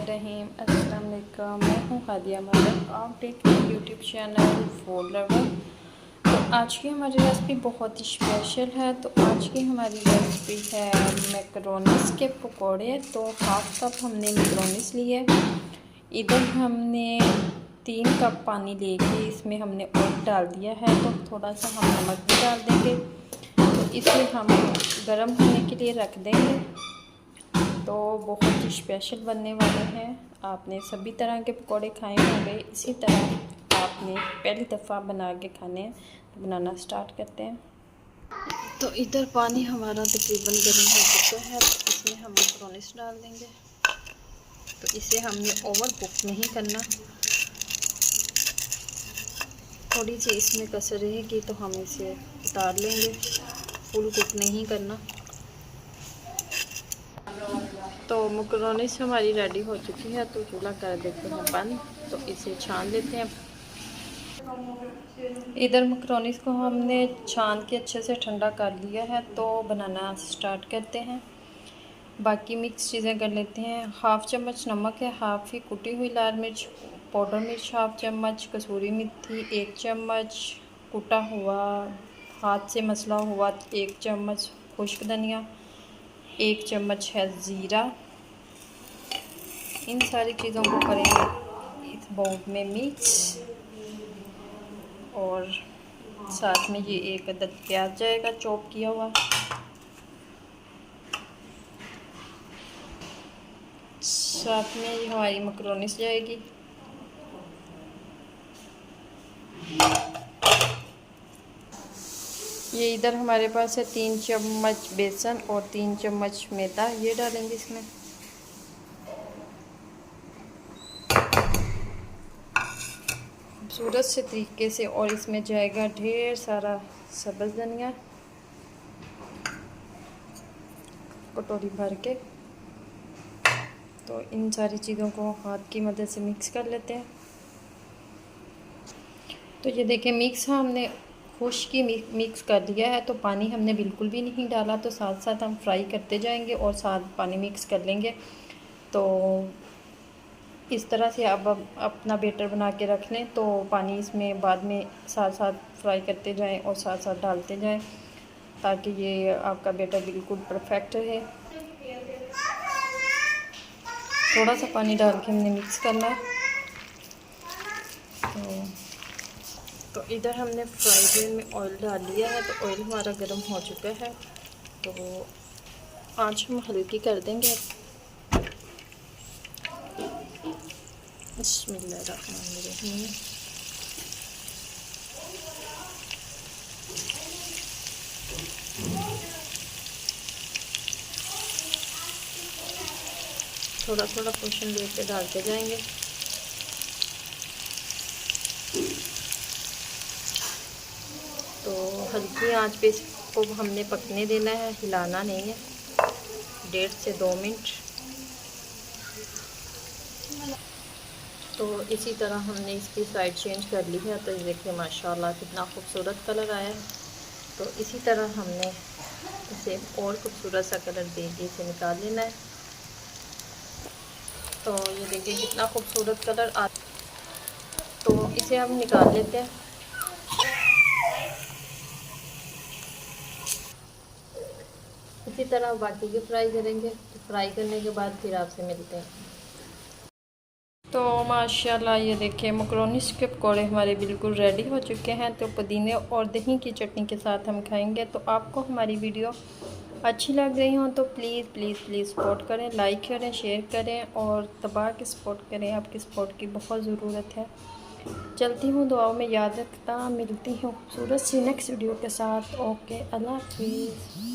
बिस्मिल्लाहिर्रहमानिर्रहीम। अस्सलाम वालेकुम। मैं हूँ हादिया मदर। आप देख रहे हैं यूट्यूब चैनल फूड लवर। तो आज की हमारी रेसिपी बहुत ही स्पेशल है। तो आज की हमारी रेसिपी है मैकरोनीस के पकोड़े। तो हाफ कप हमने मैकरोनीस लिए। इधर हमने 3 कप पानी लेके इसमें हमने ऑयल डाल दिया है। तो थोड़ा सा हम नमक भी डाल देंगे। तो इसे हम गर्म होने के लिए रख देंगे। तो बहुत ही स्पेशल बनने वाले हैं। आपने सभी तरह के पकोड़े खाए होंगे, इसी तरह आपने पहली दफ़ा बना के खाने हैं। तो बनाना स्टार्ट करते हैं। तो इधर पानी हमारा तकरीबन गर्म हो चुका है। तो इसमें हम मैकरोनीस डाल देंगे। तो इसे हमने ओवर कुक नहीं करना, थोड़ी सी इसमें कसर रहेगी तो हम इसे उतार लेंगे, फुल कुक नहीं करना। तो मैकरोनीस हमारी रेडी हो चुकी है। तो चूल्हा कर देते हैं बंद। तो इसे छान लेते हैं। इधर मैकरोनीस को हमने छान के अच्छे से ठंडा कर लिया है। तो बनाना स्टार्ट करते हैं। बाकी मिक्स चीज़ें कर लेते हैं। हाफ़ चम्मच नमक है, हाफ़ ही कुटी हुई लाल मिर्च पाउडर, मिर्च हाफ़ चम्मच, कसूरी मेथी 1 चम्मच, कुटा हुआ हाथ से मसला हुआ 1 चम्मच, खुश्क धनिया 1 चम्मच है, ज़ीरा। इन सारी चीज़ों को करेंगे इस बाउल में मिक्स। और साथ में ये 1 अदद प्याज जाएगा चॉप किया हुआ। साथ में ये हमारी मैकरोनीस जाएगी। ये इधर हमारे पास है 3 चम्मच बेसन और 3 चम्मच मैदा, ये डालेंगे इसमें। खूबसूरत से तरीके से। और इसमें जाएगा ढेर सारा सब्ज़ धनिया, कटोरी भर के। तो इन सारी चीज़ों को हाथ की मदद से मिक्स कर लेते हैं। तो ये देखिए मिक्स हमने खुश्क की मिक्स कर दिया है। तो पानी हमने बिल्कुल भी नहीं डाला। तो साथ साथ हम फ्राई करते जाएंगे और साथ पानी मिक्स कर लेंगे। तो इस तरह से अब अपना बैटर बना के रख लें। तो पानी इसमें बाद में साथ साथ फ्राई करते जाएं और साथ साथ डालते जाएं, ताकि ये आपका बैटर बिल्कुल परफेक्ट रहे। थोड़ा सा पानी डाल के हमने मिक्स करना है। तो इधर हमने फ्राई पैन में ऑयल डाल लिया है। तो ऑयल हमारा गर्म हो चुका है। तो आँच हम हल्की कर देंगे। बिस्मिल्लाहिर्रहमानिर्रहीम। थोड़ा थोड़ा पोर्शन लेके डालते जाएंगे। तो हल्की आंच पे इसको हमने पकने देना है, हिलाना नहीं है। 1.5 से 2 मिनट। तो इसी तरह हमने इसकी साइड चेंज कर ली है। तो ये देखिए माशाल्लाह कितना खूबसूरत कलर आया है। तो इसी तरह हमने इसे और खूबसूरत सा कलर दे के इसे निकाल लेना है। तो ये देखिए कितना खूबसूरत कलर आ। तो इसे हम निकाल लेते हैं। इसी तरह बाकी के फ्राई करेंगे। तो फ्राई करने के बाद फिर आपसे मिलते हैं। तो माशाल्लाह ये देखिए मैकरोनीस के पकौड़े हमारे बिल्कुल रेडी हो चुके हैं। तो पुदीने और दही की चटनी के साथ हम खाएंगे। तो आपको हमारी वीडियो अच्छी लग रही हो तो प्लीज़ प्लीज़ प्लीज़ सपोर्ट करें, लाइक करें, शेयर करें और दबा के सपोर्ट करें। आपकी सपोर्ट की बहुत ज़रूरत है। चलती हूँ, दुआओं में याद रखता। मिलती हूँ खूबसूरत सी नेक्स्ट वीडियो के साथ। ओके, अल्लाह हाफिज़।